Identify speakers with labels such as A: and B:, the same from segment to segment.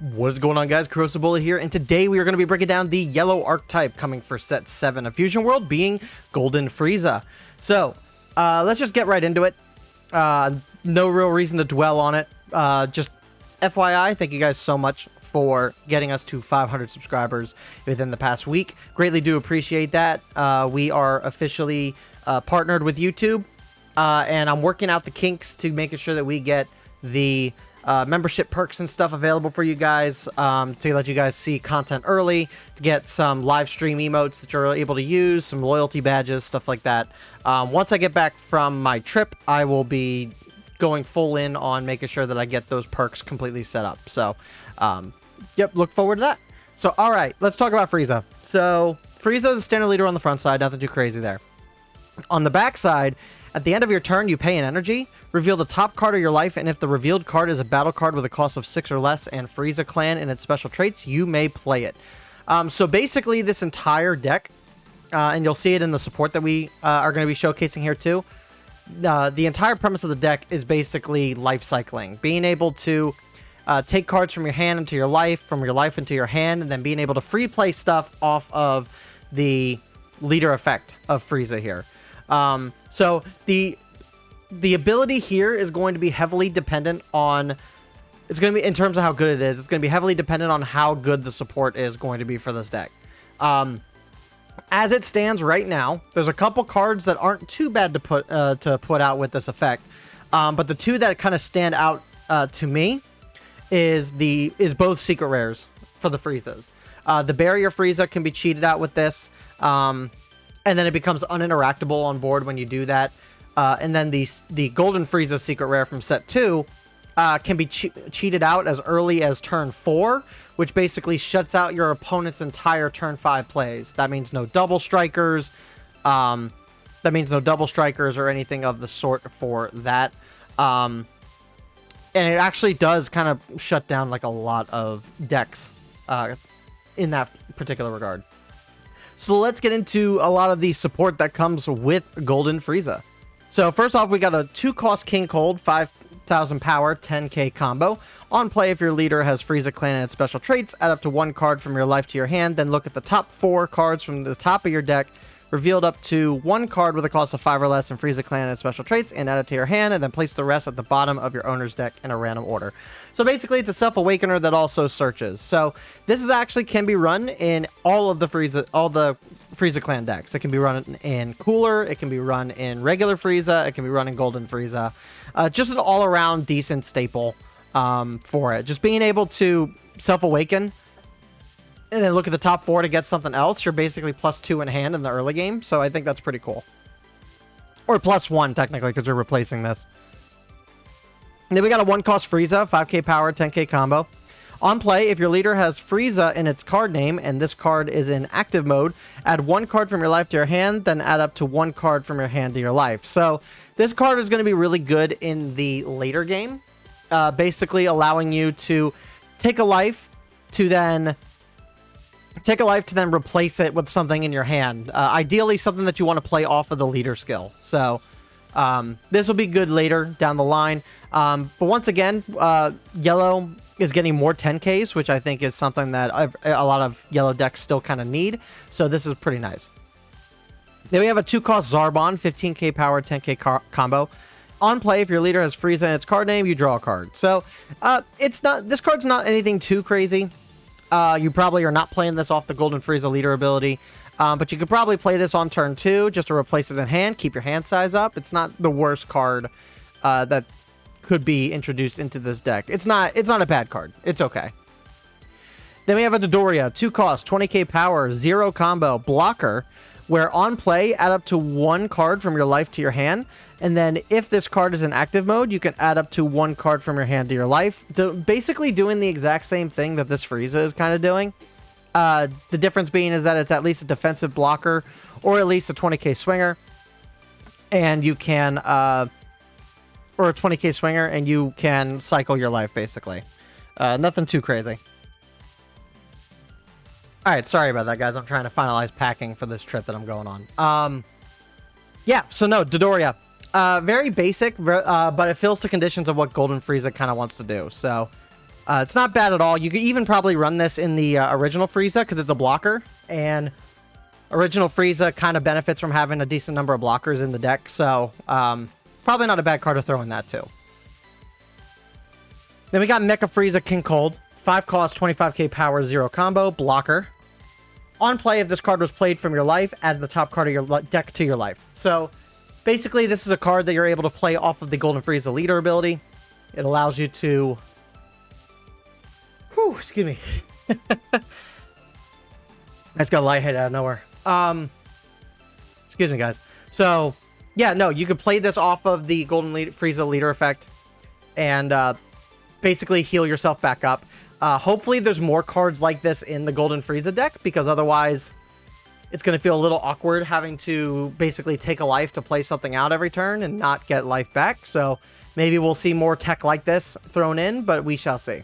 A: What is going on, guys? Crucible here, and today we are going to be breaking down the yellow archetype coming for set 7 of Fusion World, being Golden Frieza. So, let's just get right into it. No real reason to dwell on it. Just FYI, thank you guys so much for getting us to 500 subscribers within the past week. Greatly do appreciate that. We are officially partnered with YouTube, and I'm working out the kinks to making sure that we get the membership perks and stuff available for you guys, to let you guys see content early, to get some live stream emotes that you're able to use, some loyalty badges, stuff like that. Once I get back from my trip, I will be going full in on making sure that I get those perks completely set up. So, yep, look forward to that. So, all right, let's talk about Frieza. So, Frieza is a standard leader on the front side, nothing too crazy there. On the back side, at the end of your turn, you pay an energy, reveal the top card of your life, and if the revealed card is a battle card with a cost of 6 or less and Frieza clan and its special traits, you may play it. So basically, this entire deck, and you'll see it in the support that we are going to be showcasing here too, the entire premise of the deck is basically life cycling. Being able to take cards from your hand into your life, from your life into your hand, and then being able to free play stuff off of the leader effect of Frieza here. So the ability here is going to be heavily dependent on, it's going to be, in terms of how good it is, it's going to be heavily dependent on how good the support is going to be for this deck. As it stands right now, there's a couple cards that aren't too bad to put out with this effect. But the two that kind of stand out to me is both secret rares for the Friezas. The Barrier Frieza can be cheated out with this, and then it becomes uninteractable on board when you do that. And then the Golden Frieza secret rare from set 2 can be cheated out as early as turn 4, which basically shuts out your opponent's entire turn 5 plays. That means no double strikers. Or anything of the sort for that. And it actually does kind of shut down like a lot of decks in that particular regard. So let's get into a lot of the support that comes with Golden Frieza. So first off, we got a 2-cost King Cold, 5,000 power, 10k combo. On play, if your leader has Frieza clan and its special traits, add up to 1 card from your life to your hand, then look at the top 4 cards from the top of your deck, revealed up to 1 card with a cost of 5 or less in Frieza clan and its special traits, and add it to your hand, and then place the rest at the bottom of your owner's deck in a random order. So basically, it's a self-awakener that also searches. So this is actually can be run in all the Frieza clan decks. It can be run in Cooler, it can be run in regular Frieza, it can be run in Golden Frieza. Just an all-around decent staple for it. Just being able to self-awaken and then look at the top 4 to get something else, you're basically +2 in hand in the early game, so I think that's pretty cool. Or +1, technically, because you're replacing this. And then we got a 1-cost Frieza, 5k power, 10k combo. On play, if your leader has Frieza in its card name, and this card is in active mode, add 1 card from your life to your hand, then add up to 1 card from your hand to your life. So, this card is going to be really good in the later game, basically allowing you to take a life to then replace it with something in your hand. Ideally, something that you want to play off of the leader skill. So, this will be good later down the line. But once again, yellow is getting more 10Ks, which I think is something that a lot of yellow decks still kind of need. So this is pretty nice. Then we have a 2-cost Zarbon, 15k power, 10k combo. On play, if your leader has Frieza in its card name, you draw a card. So this card's not anything too crazy. You probably are not playing this off the Golden Frieza leader ability. But you could probably play this on turn 2 just to replace it in hand, keep your hand size up. It's not the worst card that could be introduced into this deck. It's not a bad card. It's okay. Then we have a Dodoria, 2-cost, 20k power, 0 combo, blocker, where on play, add up to 1 card from your life to your hand, and then if this card is in active mode, you can add up to 1 card from your hand to your life. Basically doing the exact same thing that this Frieza is kind of doing. The difference being is that it's at least a defensive blocker, or at least a 20k swinger, and you can, or a 20k swinger, and you can cycle your life, basically. Nothing too crazy. Alright, sorry about that, guys. I'm trying to finalize packing for this trip that I'm going on. Yeah, so no, Dodoria. Very basic, but it fills the conditions of what Golden Frieza kind of wants to do. So, It's not bad at all. You could even probably run this in the original Frieza because it's a blocker, and original Frieza kind of benefits from having a decent number of blockers in the deck, so probably not a bad card to throw in that too. Then we got Mecha Frieza King Cold, 5 cost, 25k power, 0 combo, blocker. On play, if this card was played from your life, add the top card of your deck to your life. So basically, this is a card that you're able to play off of the Golden Frieza leader ability. It allows you to... Whew, excuse me. That's got a light hit out of nowhere. Excuse me, guys. So, yeah, no, you could play this off of the Golden Frieza leader effect and basically heal yourself back up. Hopefully there's more cards like this in the Golden Frieza deck, because otherwise it's going to feel a little awkward having to basically take a life to play something out every turn and not get life back. So maybe we'll see more tech like this thrown in, but we shall see.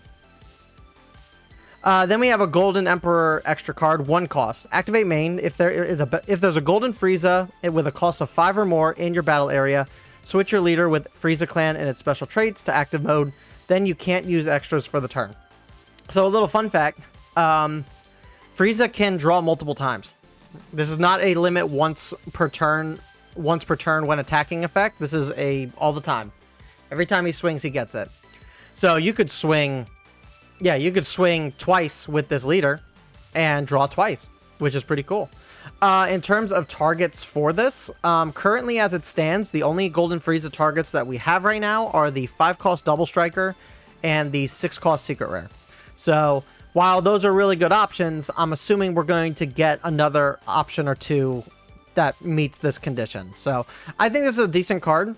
A: Then we have a Golden Emperor extra card, 1 cost. Activate main. If there's a Golden Frieza with a cost of 5 or more in your battle area, switch your leader with Frieza Clan and its special traits to active mode. Then you can't use extras for the turn. So a little fun fact, Frieza can draw multiple times. This is not a limit once per turn when attacking effect. This is all the time. Every time he swings, he gets it. So you could swing, yeah, you could swing twice with this leader and draw twice, which is pretty cool. In terms of targets for this, currently as it stands, the only Golden Frieza targets that we have right now are the 5 cost Double Striker and the 6 cost Secret Rare. So while those are really good options, I'm assuming we're going to get another option or two that meets this condition. So I think this is a decent card.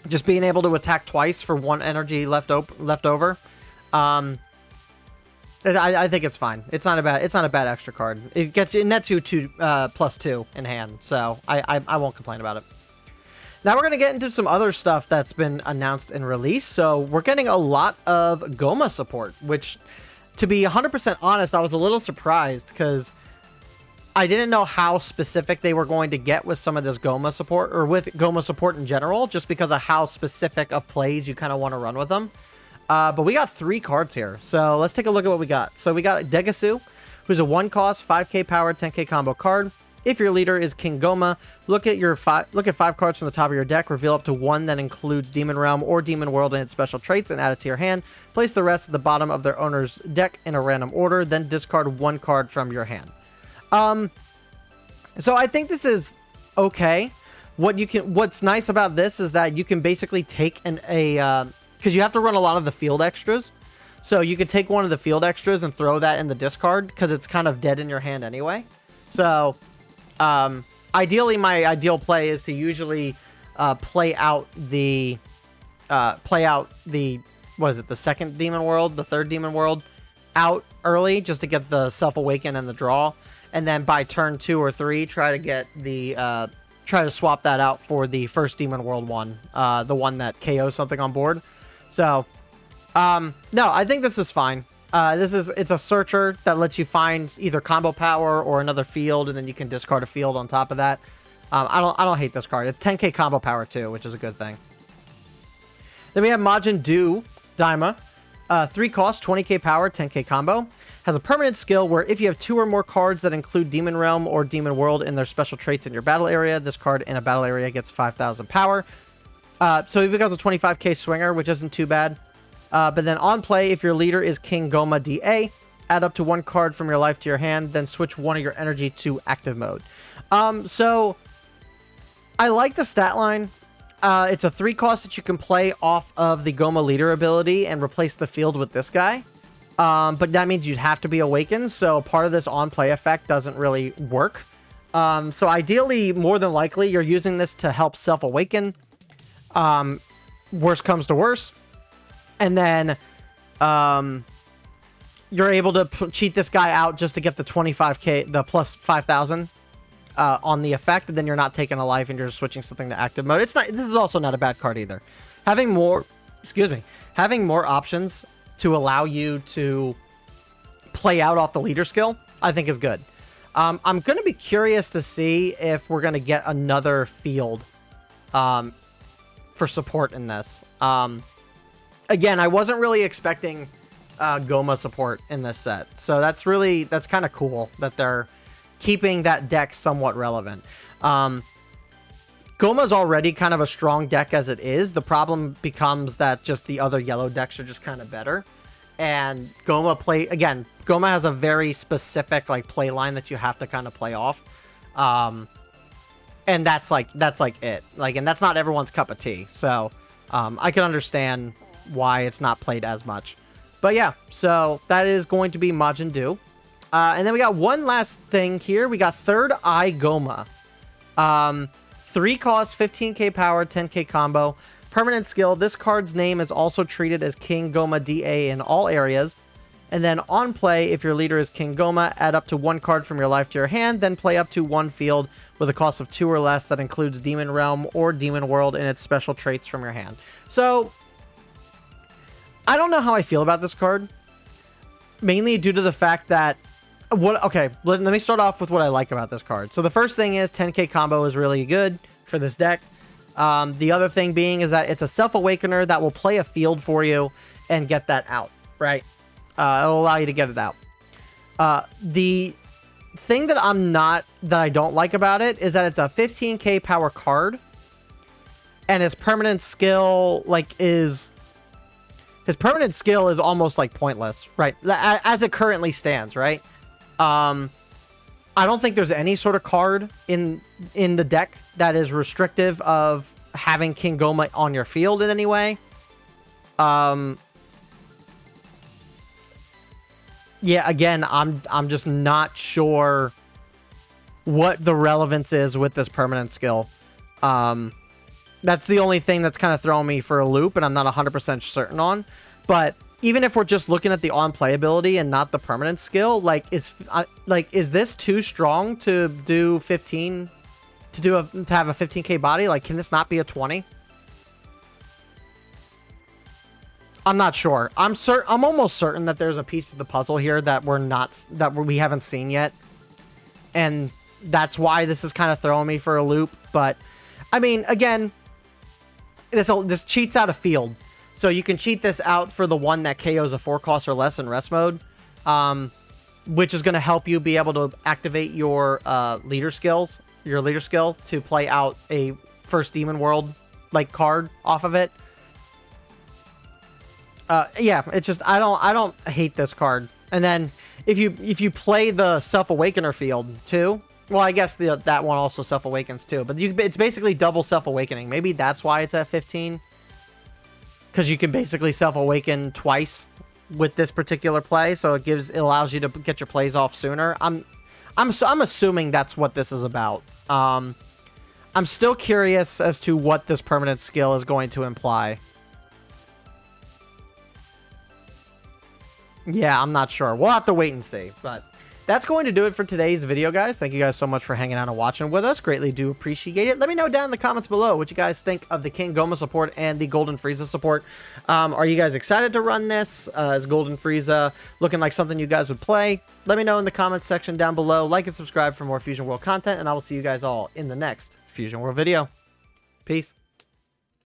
A: Just being able to attack twice for 1 energy left over. I think it's fine. It's not a bad extra card. It nets you +2 in hand, so I won't complain about it. Now we're gonna get into some other stuff that's been announced and released. So we're getting a lot of Gomah support, which, to be 100% honest, I was a little surprised because I didn't know how specific they were going to get with some of this Gomah support, or with Gomah support in general, just because of how specific of plays you kind of want to run with them. But we got 3 cards here, so let's take a look at what we got. So we got Degasu, who's a 1 cost, 5k power, 10k combo card. If your leader is King Gomah, look at 5 cards from the top of your deck, reveal up to 1 that includes Demon Realm or Demon World and its special traits, and add it to your hand. Place the rest at the bottom of their owner's deck in a random order, then discard 1 card from your hand. So I think this is okay. What's nice about this is that you can basically take because you have to run a lot of the field extras. So you could take one of the field extras and throw that in the discard because it's kind of dead in your hand anyway. So ideally, my ideal play is to usually play out the what is it, the second Demon World, the third Demon World out early just to get the Self-Awaken and the draw, and then by turn 2 or 3 try to swap that out for the first Demon World one, the one that KOs something on board. So no, I think this is fine. It's a searcher that lets you find either combo power or another field, and then you can discard a field on top of that. I don't hate this card. It's 10k combo power too, which is a good thing. Then we have Majin Du Daima, 3 cost, 20k power, 10k combo. Has a permanent skill where if you have 2 or more cards that include Demon Realm or Demon World in their special traits in your battle area, this card in a battle area gets 5,000 power. So he becomes a 25k swinger, which isn't too bad. But then on play, if your leader is King Gomah DA, add up to 1 card from your life to your hand, then switch 1 of your energy to active mode. So I like the stat line. It's a 3 cost that you can play off of the Gomah leader ability and replace the field with this guy. But that means you'd have to be awakened, so part of this on play effect doesn't really work. So ideally, more than likely, you're using this to help self-awaken. Worst comes to worst. And then you're able to cheat this guy out just to get the 25k, the plus 5,000 on the effect, and then you're not taking a life and you're just switching something to active mode. This is also not a bad card either. Having more options to allow you to play out off the leader skill, I think is good. I'm going to be curious to see if we're going to get another field for support in this. Again, I wasn't really expecting Gomah support in this set. So that's kind of cool that they're keeping that deck somewhat relevant. Gomah's already kind of a strong deck as it is. The problem becomes that just the other yellow decks are just kind of better. And Gomah has a very specific like play line that you have to kind of play off. And that's like it. Like, and that's not everyone's cup of tea. So I can understand why it's not played as much. But yeah, so that is going to be Majin Buu. And then we got one last thing here. We got Third Eye Gomah. 3 cost, 15k power, 10k combo. Permanent skill. This card's name is also treated as King Gomah DA in all areas. And then on play, if your leader is King Gomah, add up to 1 card from your life to your hand, then play up to 1 field with a cost of 2 or less that includes Demon Realm or Demon World and its special traits from your hand. So, I don't know how I feel about this card. Mainly due to the fact that... Okay, let me start off with what I like about this card. So the first thing is 10k combo is really good for this deck. The other thing being is that it's a Self-Awakener that will play a field for you and get that out, right? It'll allow you to get it out. The thing that I don't like about it is that it's a 15k power card, and his permanent skill is almost like pointless, right? As it currently stands, right? I don't think there's any sort of card in the deck that is restrictive of having King Gomah on your field in any way. Yeah, again, I'm just not sure what the relevance is with this permanent skill. That's the only thing that's kind of throwing me for a loop, and I'm not 100% certain on. But even if we're just looking at the on-play ability and not the permanent skill, is this too strong to do 15? To have a 15k body? Like, can this not be a 20? I'm not sure. I'm almost certain that there's a piece of the puzzle here that we haven't seen yet, and that's why this is kind of throwing me for a loop. But I mean, again, this cheats out a field, so you can cheat this out for the one that KOs a 4 cost or less in rest mode, which is going to help you be able to activate your leader skill to play out a first Demon World like card off of it. Yeah, it's just I don't hate this card. And then if you play the Self-Awakener field too, well, I guess that one also Self-Awakens too, but it's basically double Self-Awakening. Maybe that's why it's at 15, because you can basically Self-Awaken twice with this particular play, so it allows you to get your plays off sooner. I'm assuming that's what this is about. I'm still curious as to what this permanent skill is going to imply. Yeah, I'm not sure. We'll have to wait and see. But that's going to do it for today's video, guys. Thank you guys so much for hanging out and watching with us. Greatly do appreciate it. Let me know down in the comments below what you guys think of the King Gomah support and the Golden Frieza support. Are you guys excited to run this? Is Golden Frieza looking like something you guys would play? Let me know in the comments section down below. Like and subscribe for more Fusion World content, and I will see you guys all in the next Fusion World video. Peace.